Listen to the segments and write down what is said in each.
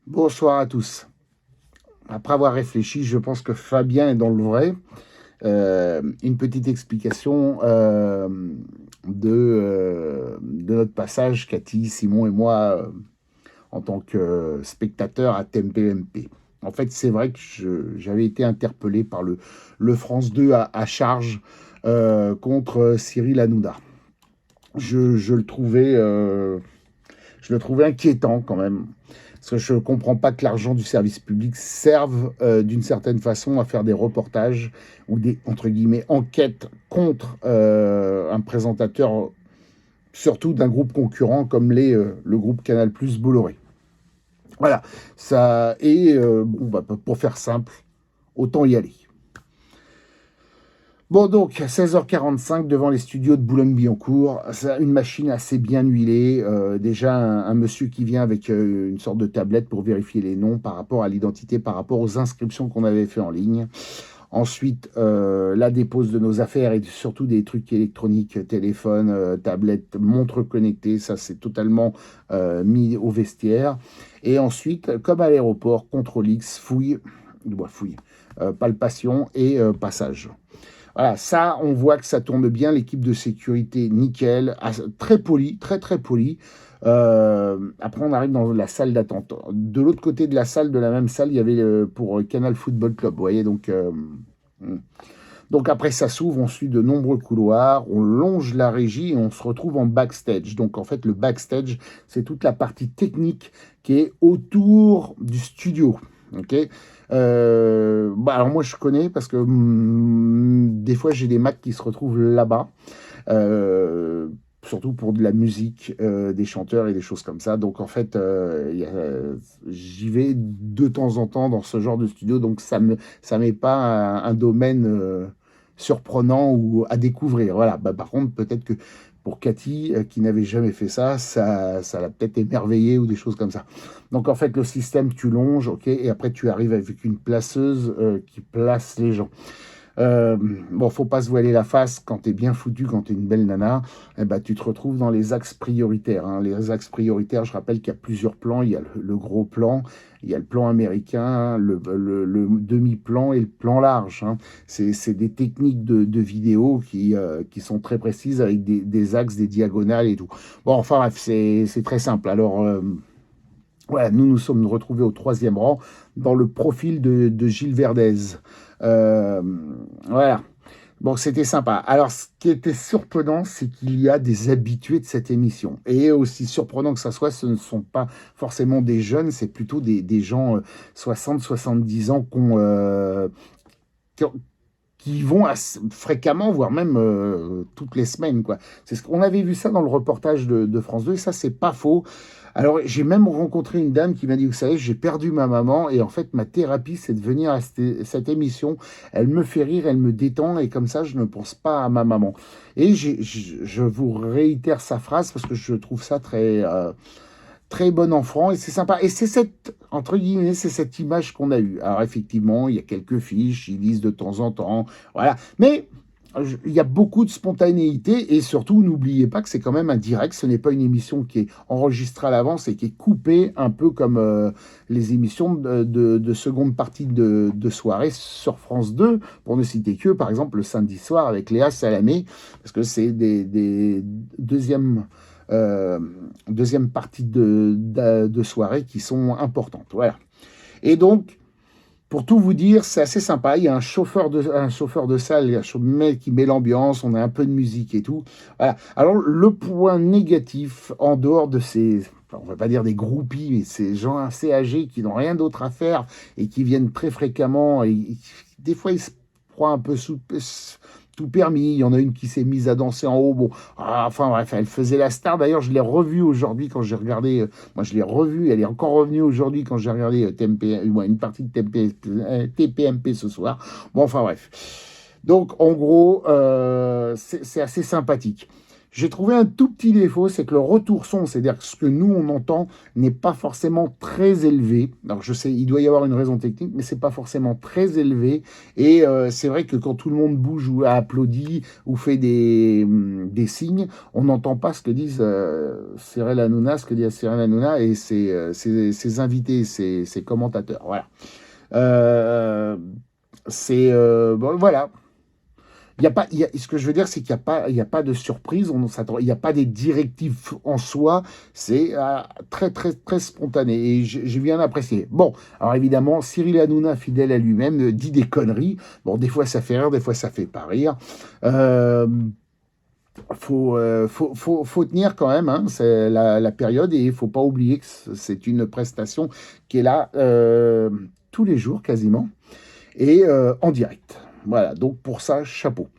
Bonsoir à tous. Après avoir réfléchi, je pense que Fabien est dans le vrai. Une petite explication de notre passage, Cathy, Simon et moi, en tant que spectateurs à TMP. En fait, c'est vrai que j'avais été interpellé par le France 2 à charge contre Cyril Hanouna. Je le trouvais inquiétant quand même. Parce que je ne comprends pas que l'argent du service public serve d'une certaine façon à faire des reportages ou des, entre guillemets, enquêtes contre un présentateur, surtout d'un groupe concurrent comme le groupe Canal+, Bolloré. Voilà, ça, et bon, bah, pour faire simple, autant y aller. Bon, donc, à 16h45, devant les studios de Boulogne-Billancourt, une machine assez bien huilée. Déjà, un monsieur qui vient avec une sorte de tablette pour vérifier les noms par rapport à l'identité, par rapport aux inscriptions qu'on avait fait en ligne. Ensuite, la dépose de nos affaires et surtout des trucs électroniques, téléphone, tablette, montre connectée. Ça, c'est totalement mis au vestiaire. Et ensuite, comme à l'aéroport, contrôle X, fouille, palpation et passage. Voilà, ça, on voit que ça tourne bien. L'équipe de sécurité, nickel, très poli, très très poli. Après, on arrive dans la salle d'attente. De l'autre côté de la salle, de la même salle, il y avait pour Canal Football Club. Vous voyez, hmm. Donc après, ça s'ouvre, on suit de nombreux couloirs, on longe la régie et on se retrouve en backstage. Donc en fait, le backstage, c'est toute la partie technique qui est autour du studio. Ok. Alors moi je connais parce que des fois j'ai des Macs qui se retrouvent là-bas, surtout pour de la musique, des chanteurs et des choses comme ça. Donc en fait, j'y vais de temps en temps dans ce genre de studio, donc ça m'est pas un domaine surprenant ou à découvrir. Voilà. Bah, par contre, peut-être que pour Cathy, qui n'avait jamais fait ça, ça l'a peut-être émerveillé ou des choses comme ça. Donc en fait, le système, tu longes, ok, et après tu arrives avec une placeuse qui place les gens. Bon, faut pas se voiler la face quand t'es bien foutu, quand t'es une belle nana, eh ben, tu te retrouves dans les axes prioritaires. Hein. Les axes prioritaires, je rappelle qu'il y a plusieurs plans. Il y a le gros plan, il y a le plan américain, le demi-plan et le plan large. Hein. C'est des techniques de vidéo qui sont très précises avec des axes, des diagonales et tout. Bon, enfin bref, c'est très simple. Alors, voilà, nous nous sommes retrouvés au troisième rang dans le profil de Gilles Verdez. Euh, voilà. Bon, c'était sympa. Alors, ce qui était surprenant, c'est qu'il y a des habitués de cette émission. Et aussi surprenant que ça soit, ce ne sont pas forcément des jeunes, c'est plutôt des gens 60-70 ans qui ont, qui vont fréquemment, voire même toutes les semaines, quoi. C'est ce qu'on avait vu ça dans le reportage de France 2, et ça, c'est pas faux. Alors, j'ai même rencontré une dame qui m'a dit, vous savez, j'ai perdu ma maman, et en fait, ma thérapie, c'est de venir à cette émission. Elle me fait rire, elle me détend, et comme ça, je ne pense pas à ma maman. Et je vous réitère sa phrase, parce que je trouve ça très bon enfant et c'est sympa. Et c'est cette, entre guillemets, c'est cette image qu'on a eue. Alors effectivement, il y a quelques fiches, ils lisent de temps en temps, voilà. Mais il y a beaucoup de spontanéité et surtout, n'oubliez pas que c'est quand même un direct, ce n'est pas une émission qui est enregistrée à l'avance et qui est coupée un peu comme les émissions de seconde partie de soirée sur France 2, pour ne citer que, par exemple, le samedi soir avec Léa Salamé, parce que c'est des euh, deuxième partie de soirée qui sont importantes. Voilà. Et donc, pour tout vous dire, c'est assez sympa. Il y a un chauffeur de salle, il y a un mec qui met l'ambiance, on a un peu de musique et tout. Voilà. Alors, le point négatif, en dehors de ces, on va pas dire des groupies, mais ces gens assez âgés qui n'ont rien d'autre à faire et qui viennent très fréquemment, et des fois, ils se croient un peu tout permis. Il y en a une qui s'est mise à danser en haut. Bon, enfin bref, elle faisait la star. D'ailleurs, je l'ai revue aujourd'hui quand j'ai regardé. Moi, je l'ai revue. Elle est encore revenue aujourd'hui quand j'ai regardé TMP, une partie de TPMP ce soir. Bon, enfin bref. Donc, en gros, c'est assez sympathique. J'ai trouvé un tout petit défaut, c'est que le retour son, c'est-à-dire que ce que nous on entend, n'est pas forcément très élevé. Alors je sais, il doit y avoir une raison technique, mais c'est pas forcément très élevé. Et c'est vrai que quand tout le monde bouge ou applaudit ou fait des signes, on n'entend pas ce que disent Cyril Hanouna, ce que dit Cyril Hanouna et ses invités, ses commentateurs. Voilà. Euh, bon, voilà. Il y a pas, ce que je veux dire, c'est qu'il n'y a pas de surprise, il n'y a pas des directives en soi, c'est très, très, très spontané, et j'ai bien apprécié. Bon, alors évidemment, Cyril Hanouna, fidèle à lui-même, dit des conneries. Bon, des fois ça fait rire, des fois ça fait pas rire. Euh, faut tenir quand même, hein, c'est la période, et il faut pas oublier que c'est une prestation qui est là tous les jours quasiment, et en direct. Voilà, donc pour ça, chapeau.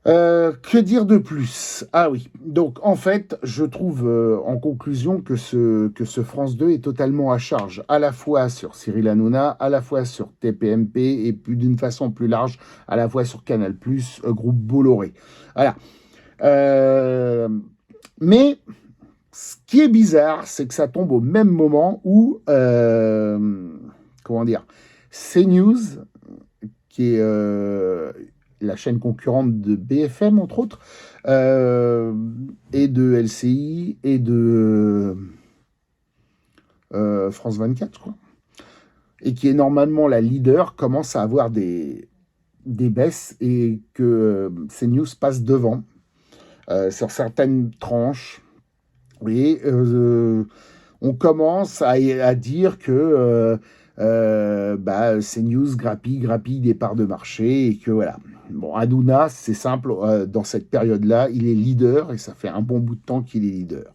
Que dire de plus? Ah oui, donc en fait, je trouve en conclusion que ce France 2 est totalement à charge, à la fois sur Cyril Hanouna, à la fois sur TPMP, et puis d'une façon plus large, à la fois sur Canal+, groupe Bolloré. Voilà. Euh, mais ce qui est bizarre, c'est que ça tombe au même moment où, comment dire, CNews, qui est la chaîne concurrente de BFM, entre autres, et de LCI, et de France 24, je crois, et qui est normalement la leader, commence à avoir des baisses, et que CNews passe devant sur certaines tranches. Et on commence à dire que CNews grappille des parts de marché, et que voilà. Bon, Hanouna, c'est simple, dans cette période-là, il est leader, et ça fait un bon bout de temps qu'il est leader.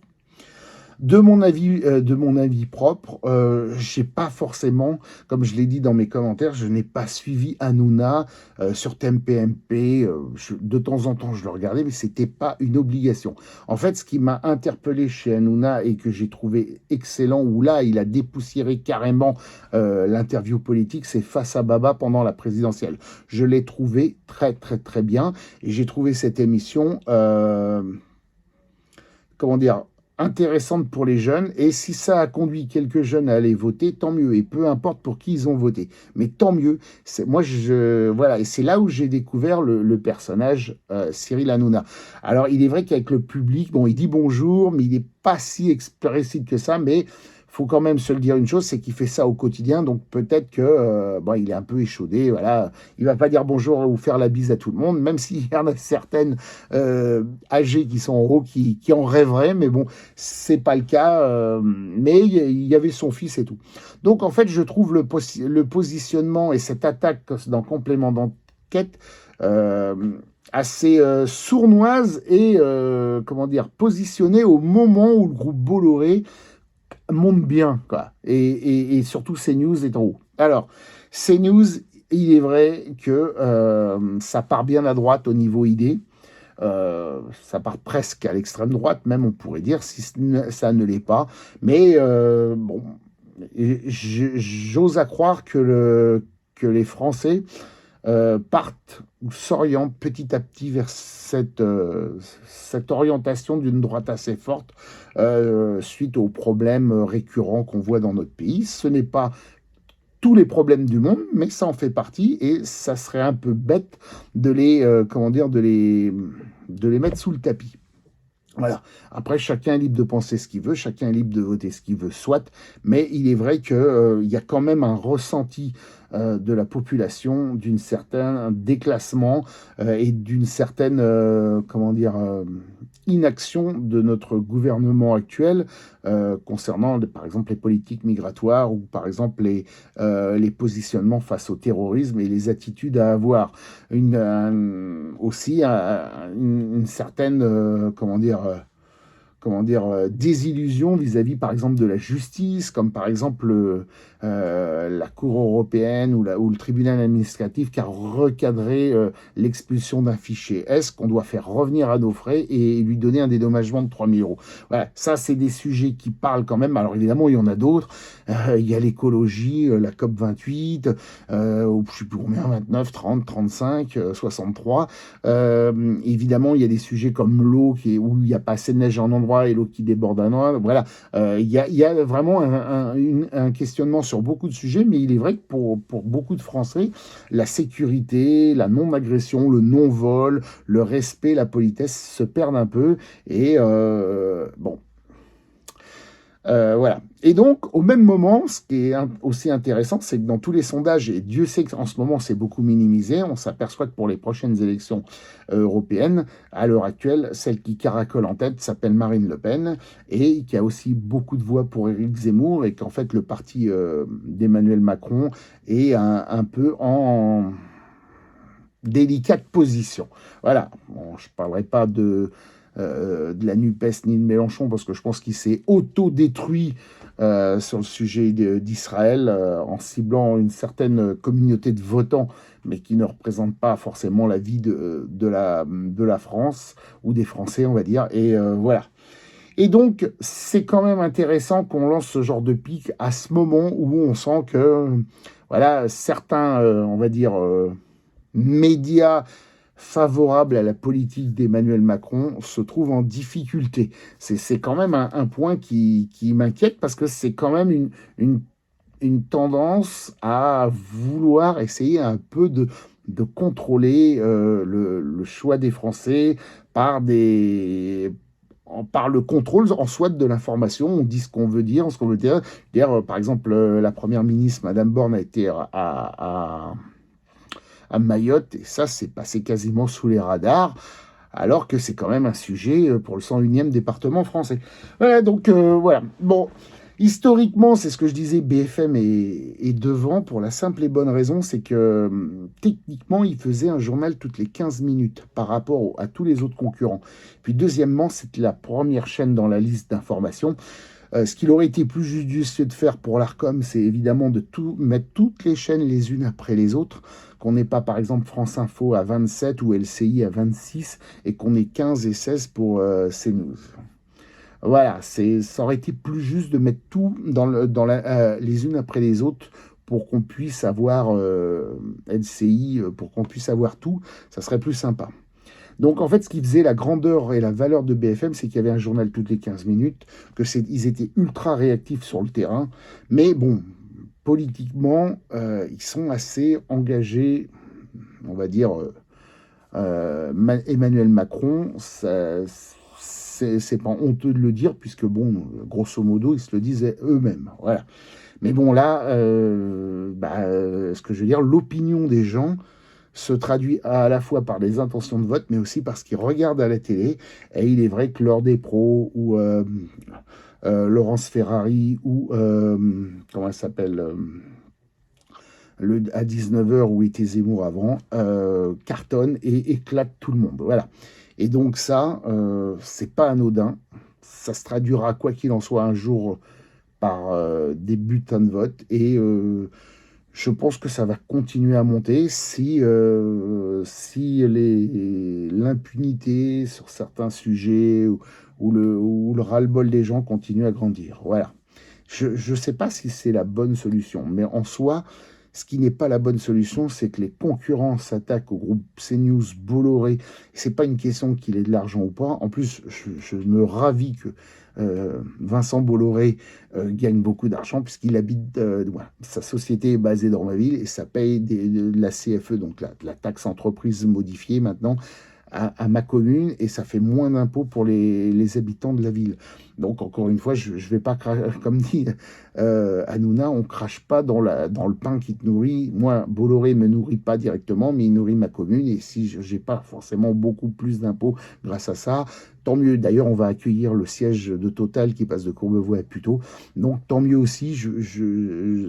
De mon avis propre, j'ai pas forcément, comme je l'ai dit dans mes commentaires, je n'ai pas suivi Hanouna sur TMPMP. De temps en temps, je le regardais, mais c'était pas une obligation. En fait, ce qui m'a interpellé chez Hanouna et que j'ai trouvé excellent, où là, il a dépoussiéré carrément l'interview politique, c'est Face à Baba pendant la présidentielle. Je l'ai trouvé très, très, très bien, et j'ai trouvé cette émission, comment dire, intéressante pour les jeunes, et si ça a conduit quelques jeunes à aller voter, tant mieux, et peu importe pour qui ils ont voté, mais tant mieux. Moi, voilà, et c'est là où j'ai découvert le personnage Cyril Hanouna. Alors, il est vrai qu'avec le public, bon, il dit bonjour, mais il n'est pas si explicite que ça, mais faut quand même se le dire une chose, c'est qu'il fait ça au quotidien, donc peut-être que bon, il est un peu échaudé, voilà. Il va pas dire bonjour ou faire la bise à tout le monde, même s'il y en a certaines âgées qui sont en haut qui en rêveraient, mais bon, c'est pas le cas. Mais il y avait son fils et tout. Donc en fait, je trouve le positionnement et cette attaque dans Complément d'enquête assez sournoise, et comment dire, positionnée au moment où le groupe Bolloré monte bien, quoi. Et surtout, CNews est en haut. Alors, CNews, il est vrai que ça part bien à droite au niveau idée. Ça part presque à l'extrême droite, même, on pourrait dire, si ça ne l'est pas. Mais bon, j'ose à croire que les Français partent ou s'orientent petit à petit vers cette orientation d'une droite assez forte, suite aux problèmes récurrents qu'on voit dans notre pays. Ce n'est pas tous les problèmes du monde, mais ça en fait partie, et ça serait un peu bête de comment dire, de les mettre sous le tapis. Voilà. Après, chacun est libre de penser ce qu'il veut, chacun est libre de voter ce qu'il veut, soit. Mais il est vrai qu'il y a quand même un ressenti de la population d'un certain déclassement et d'une certaine, comment dire, inaction de notre gouvernement actuel concernant, par exemple, les politiques migratoires, ou par exemple les positionnements face au terrorisme et les attitudes à avoir. Aussi une certaine, comment dire, comment dire, désillusion vis-à-vis, par exemple, de la justice, comme par exemple la Cour européenne ou le tribunal administratif qui a recadré l'expulsion d'un fichier. Est-ce qu'on doit faire revenir à nos frais et lui donner un dédommagement de 3 000 euros? Voilà, ça, c'est des sujets qui parlent quand même. Alors évidemment, il y en a d'autres. Il y a l'écologie, la COP28, ou je ne sais plus combien, 29, 30, 35, 63. Évidemment, il y a des sujets comme l'eau où il n'y a pas assez de neige en endroit et l'eau qui déborde à noix. Voilà, il y a vraiment un questionnement sur beaucoup de sujets, mais il est vrai que pour beaucoup de Français, la sécurité, la non-agression, le non-vol, le respect, la politesse se perdent un peu. Et bon, voilà. Et donc, au même moment, ce qui est aussi intéressant, c'est que dans tous les sondages, et Dieu sait qu'en ce moment, c'est beaucoup minimisé, on s'aperçoit que pour les prochaines élections européennes, à l'heure actuelle, celle qui caracole en tête s'appelle Marine Le Pen, et qui a aussi beaucoup de voix pour Éric Zemmour, et qu'en fait, le parti d'Emmanuel Macron est un peu en délicate position. Voilà. Bon, je ne parlerai pas de la NUPES ni de Mélenchon, parce que je pense qu'il s'est auto-détruit sur le sujet d'Israël en ciblant une certaine communauté de votants, mais qui ne représente pas forcément la vie de la France, ou des Français, on va dire. Et voilà. Et donc, c'est quand même intéressant qu'on lance ce genre de pic à ce moment où on sent que, voilà, certains, on va dire, médias favorables à la politique d'Emmanuel Macron se trouvent en difficulté. C'est quand même un point qui m'inquiète, parce que c'est quand même une tendance à vouloir essayer un peu de contrôler le choix des Français par par le contrôle en soi de l'information. On dit ce qu'on veut dire, ce qu'on veut dire. Par exemple, la première ministre, Madame Borne, a été à Mayotte, et ça, c'est passé quasiment sous les radars, alors que c'est quand même un sujet pour le 101e département français. Voilà, donc voilà. Bon, historiquement, c'est ce que je disais, BFM est devant pour la simple et bonne raison, c'est que techniquement, il faisait un journal toutes les 15 minutes par rapport à tous les autres concurrents. Puis deuxièmement, c'était la première chaîne dans la liste d'information. Ce qu'il aurait été plus judicieux de faire pour l'ARCOM, c'est évidemment de mettre toutes les chaînes les unes après les autres, qu'on n'ait pas par exemple France Info à 27 ou LCI à 26, et qu'on ait 15 et 16 pour CNews. Voilà, ça aurait été plus juste de mettre tout les unes après les autres, pour qu'on puisse avoir LCI, pour qu'on puisse avoir tout, ça serait plus sympa. Donc en fait, ce qui faisait la grandeur et la valeur de BFM, c'est qu'il y avait un journal toutes les 15 minutes, ils étaient ultra réactifs sur le terrain, mais bon, politiquement, ils sont assez engagés, on va dire, Emmanuel Macron, c'est pas honteux de le dire, puisque bon, grosso modo, ils se le disaient eux-mêmes, voilà. Mais bon, là, ce que je veux dire, l'opinion des gens se traduit à la fois par les intentions de vote, mais aussi parce qu'ils regardent à la télé. Et il est vrai que Laure Desprez ou Laurence Ferrari ou comment elle s'appelle, à 19h où était Zemmour avant, cartonne et éclate tout le monde. Voilà. Et donc ça, c'est pas anodin. Ça se traduira, quoi qu'il en soit, un jour par des bulletins de vote. Et je pense que ça va continuer à monter si l'impunité sur certains sujets ou le ras-le-bol des gens continue à grandir. Voilà. Je ne sais pas si c'est la bonne solution, mais en soi, ce qui n'est pas la bonne solution, c'est que les concurrents s'attaquent au groupe CNews, Bolloré. C'est pas une question qu'il ait de l'argent ou pas. En plus, je me ravis que Vincent Bolloré gagne beaucoup d'argent, puisqu'il habite, voilà, sa société est basée dans ma ville, et ça paye de la CFE, donc la taxe entreprise modifiée maintenant, à ma commune, et ça fait moins d'impôts pour les habitants de la ville. Donc, encore une fois, je ne vais pas, comme dit Hanouna, on ne crache pas dans le pain qui te nourrit. Moi, Bolloré ne me nourrit pas directement, mais il nourrit ma commune. Et si je n'ai pas forcément beaucoup plus d'impôts grâce à ça, tant mieux. D'ailleurs, on va accueillir le siège de Total qui passe de Courbevoie à Puteaux. Donc, tant mieux aussi.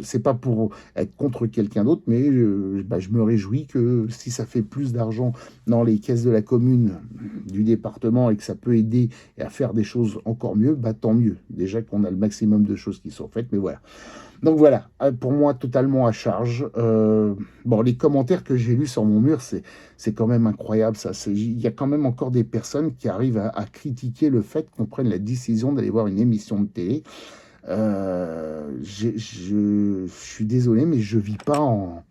C'est pas pour être contre quelqu'un d'autre, mais je me réjouis que si ça fait plus d'argent dans les caisses de la commune, du département, et que ça peut aider à faire des choses encore mieux, bah tant mieux. Déjà qu'on a le maximum de choses qui sont faites, mais voilà. Donc voilà, pour moi, totalement à charge. Bon, les commentaires que j'ai lus sur mon mur, c'est quand même incroyable, ça. Il y a quand même encore des personnes qui arrivent à critiquer le fait qu'on prenne la décision d'aller voir une émission de télé. Je suis désolé, mais je vis pas en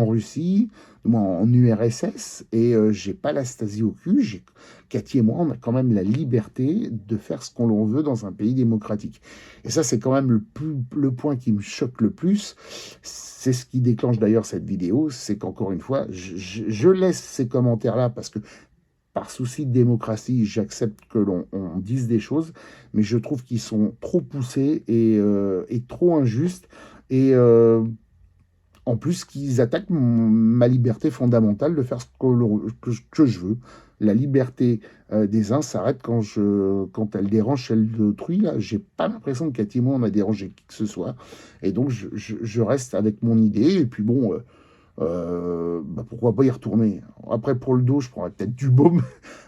Russie, moi en URSS, et j'ai pas la Stasi au cul. Cathy et moi, on a quand même la liberté de faire ce qu'on l'on veut dans un pays démocratique. Et ça, c'est quand même le point qui me choque le plus. C'est ce qui déclenche d'ailleurs cette vidéo, c'est qu'encore une fois, je laisse ces commentaires-là parce que par souci de démocratie, j'accepte que on dise des choses, mais je trouve qu'ils sont trop poussés et trop injustes. Et en plus, qu'ils attaquent ma liberté fondamentale de faire ce que je veux. La liberté des uns s'arrête quand elle dérange celle d'autrui. Là, j'ai pas l'impression que Cathy et moi, on a dérangé qui que ce soit. Et donc, je reste avec mon idée. Et puis bon, bah pourquoi pas y retourner. Après, pour le dos, je prendrais peut-être du baume,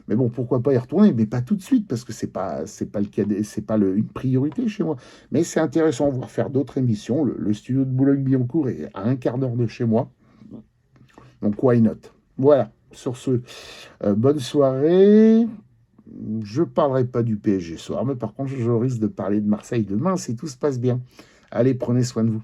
mais bon, pourquoi pas y retourner, mais pas tout de suite, parce que c'est pas le cas, c'est pas une priorité chez moi. Mais c'est intéressant, voir faire d'autres émissions. Le studio de Boulogne-Billancourt est à un quart d'heure de chez moi, donc why not? Voilà, sur ce, bonne soirée. Je parlerai pas du PSG ce soir, mais par contre, je risque de parler de Marseille demain si tout se passe bien. Allez, prenez soin de vous.